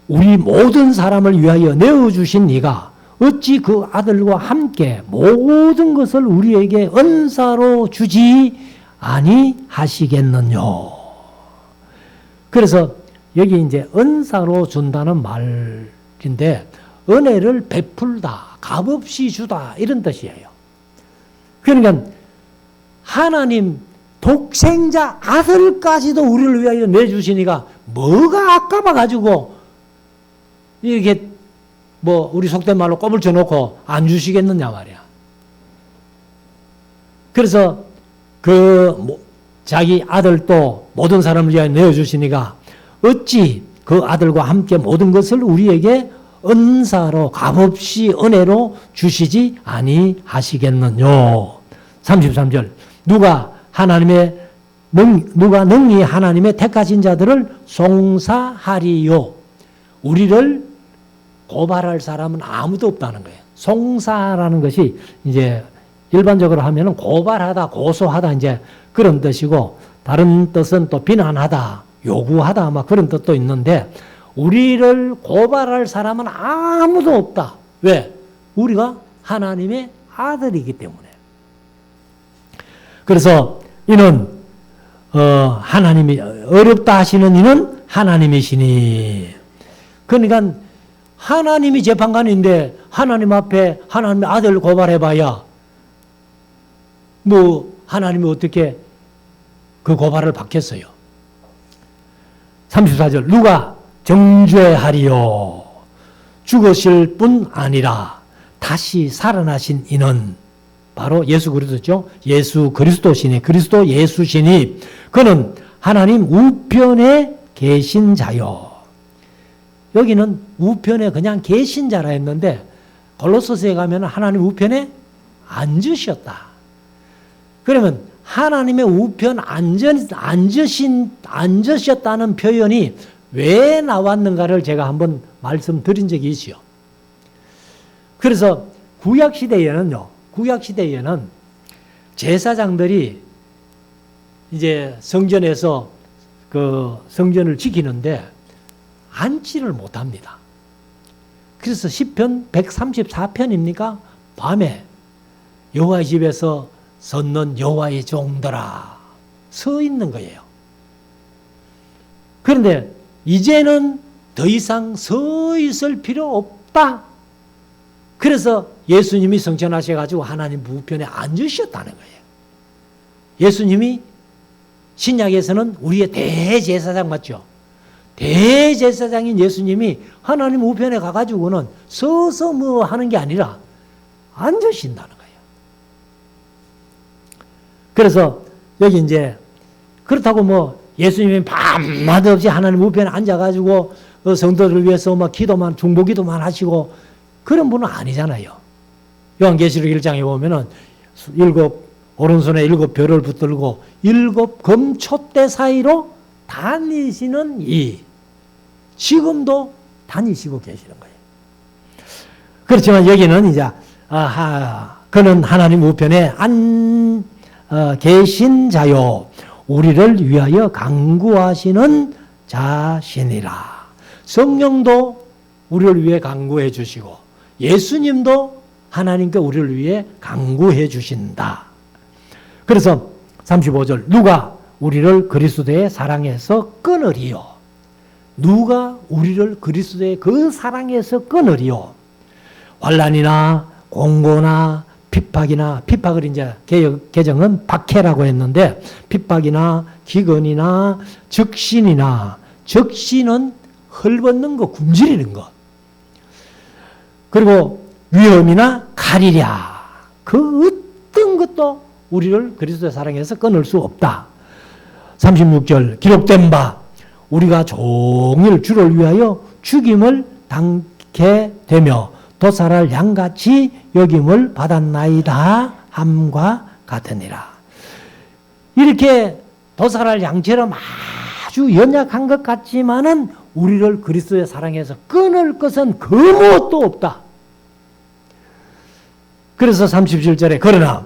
우리 모든 사람을 위하여 내어주신 이가 어찌 그 아들과 함께 모든 것을 우리에게 은사로 주지 아니하시겠느뇨. 그래서 여기 이제 은사로 준다는 말인데 은혜를 베풀다, 값없이 주다 이런 뜻이에요. 그러니까 하나님 독생자 아들까지도 우리를 위하여 내주시니까 뭐가 아까워가지고 이렇게 뭐 우리 속된 말로 꼽을 쳐놓고 안 주시겠느냐 말이야. 그래서 자기 아들도 모든 사람을 위하여 내어주시니까 어찌 그 아들과 함께 모든 것을 우리에게 은사로 값없이 은혜로 주시지 아니하시겠느뇨. 33절 누가 능히 하나님의 택하신 자들을 송사하리요. 우리를 고발할 사람은 아무도 없다는 거예요. 송사라는 것이 이제 일반적으로 하면은 고발하다, 고소하다 이제 그런 뜻이고, 다른 뜻은 또 비난하다 요구하다 막 그런 뜻도 있는데 우리를 고발할 사람은 아무도 없다. 왜? 우리가 하나님의 아들이기 때문에. 그래서 이는 하나님이 어렵다 하시는 이는 하나님이시니. 그러니까 하나님이 재판관인데 하나님 앞에 하나님의 아들을 고발해봐야 뭐 하나님이 어떻게 그 고발을 받겠어요. 34절 누가 정죄하리요 죽으실 뿐 아니라 다시 살아나신 이는 바로 예수 그리스도죠. 예수 그리스도시니 그리스도 예수시니 그는 하나님 우편에 계신 자요. 여기는 우편에 그냥 계신 자라 했는데 골로새서에 가면 하나님 우편에 앉으셨다. 그러면 하나님의 우편 앉으셨다는 표현이 왜 나왔는가를 제가 한번 말씀드린 적이 있어요. 그래서 구약시대에는 제사장들이 이제 성전에서 그 성전을 지키는데 앉지를 못합니다. 그래서 시편 134편입니까? 밤에 여호와의 집에서 섰는 여호와의 종들아 서 있는 거예요. 그런데 이제는 더 이상 서 있을 필요 없다. 그래서 예수님이 성천하셔가지고 하나님 우편에 앉으셨다는 거예요. 예수님이 신약에서는 우리의 대제사장 맞죠? 대제사장인 예수님이 하나님 우편에 가가지고는 서서 뭐 하는 게 아니라 앉으신다는 거예요. 그래서 여기 이제 그렇다고 뭐 예수님이 밤낮 없이 하나님 우편에 앉아가지고 성도들을 위해서 막 기도만 중보기도만 하시고 그런 분은 아니잖아요. 요한계시록 1장에 보면은 오른손에 7 별을 붙들고 7 금촛대 사이로 다니시는 이 지금도 다니시고 계시는 거예요. 그렇지만 여기는 이제 그는 하나님 우편에 계신 자요 우리를 위하여 간구하시는 자시니라. 성령도 우리를 위해 간구해 주시고 예수님도 하나님께 우리를 위해 간구해 주신다. 그래서 35절 누가 우리를 그리스도의 사랑에서 끊으리요. 누가 우리를 그리스도의 그 사랑에서 끊으리요. 환난이나 공고나 핍박을 이제 개정은 박해라고 했는데 핍박이나 기근이나 적신은 헐벗는 거, 굶주리는 거. 그리고 위험이나 칼이랴. 그 어떤 것도 우리를 그리스도의 사랑에서 끊을 수 없다. 36절 기록된 바 우리가 종일 주를 위하여 죽임을 당케 되며 도살할 양같이 여김을 받았나이다 함과 같으니라. 이렇게 도살할 양처럼 아주 연약한 것 같지만은 우리를 그리스도의 사랑에서 끊을 것은 그 무엇도 없다. 그래서 37절에 그러나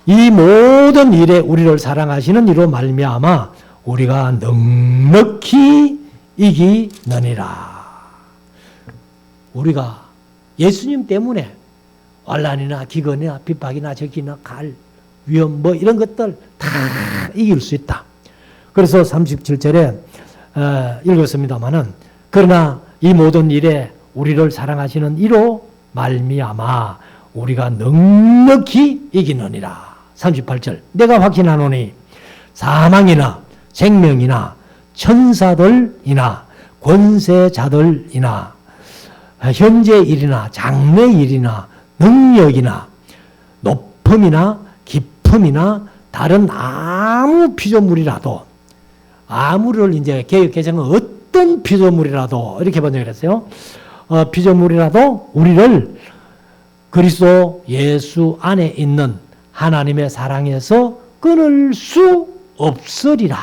이 모든 일에 우리를 사랑하시는 이로 말미암아 우리가 넉넉히 이기느니라. 우리가 예수님 때문에 환난이나 기근이나 핍박이나 적이나 칼, 위험 뭐 이런 것들 다 이길 수 있다. 그래서 37절에 읽었습니다마는 그러나 이 모든 일에 우리를 사랑하시는 이로 말미암아 우리가 넉넉히 이기느니라. 38절 내가 확신하노니 사망이나 생명이나 천사들이나 권세자들이나 현재 일이나 장래 일이나 능력이나 높음이나 깊음이나 다른 아무 피조물이라도 아무를 이제 개역 개정은 어떤 피조물이라도 이렇게 번역을 했어요. 피조물이라도 우리를 그리스도 예수 안에 있는 하나님의 사랑에서 끊을 수 없으리라.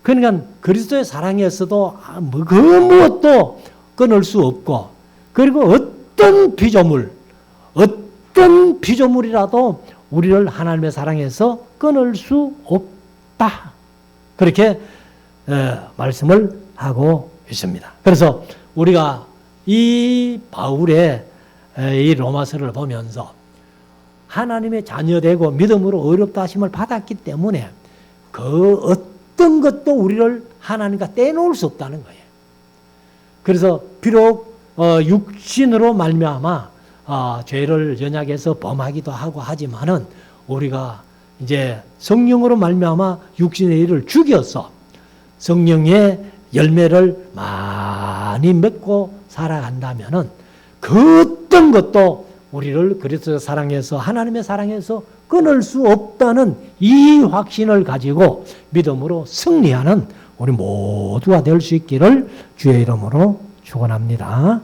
그러니까 그리스도의 사랑에서도 그 무엇도 끊을 수 없고 그리고 어떤 피조물이라도 우리를 하나님의 사랑에서 끊을 수 없다. 그렇게 말씀을 하고 있습니다. 그래서 우리가 이 바울의 이 로마서를 보면서 하나님의 자녀되고 믿음으로 의롭다 하심을 받았기 때문에 그 어떤 것도 우리를 하나님과 떼놓을 수 없다는 거예요. 그래서 비록 육신으로 말미암아 죄를 연약해서 범하기도 하고 하지만은 우리가 이제 성령으로 말미암아 육신의 일을 죽여서 성령의 열매를 많이 맺고 살아간다면은 그 어떤 것도 우리를 그리스도의 사랑에서 하나님의 사랑에서 끊을 수 없다는 이 확신을 가지고 믿음으로 승리하는 우리 모두가 될 수 있기를 주의 이름으로 축원합니다.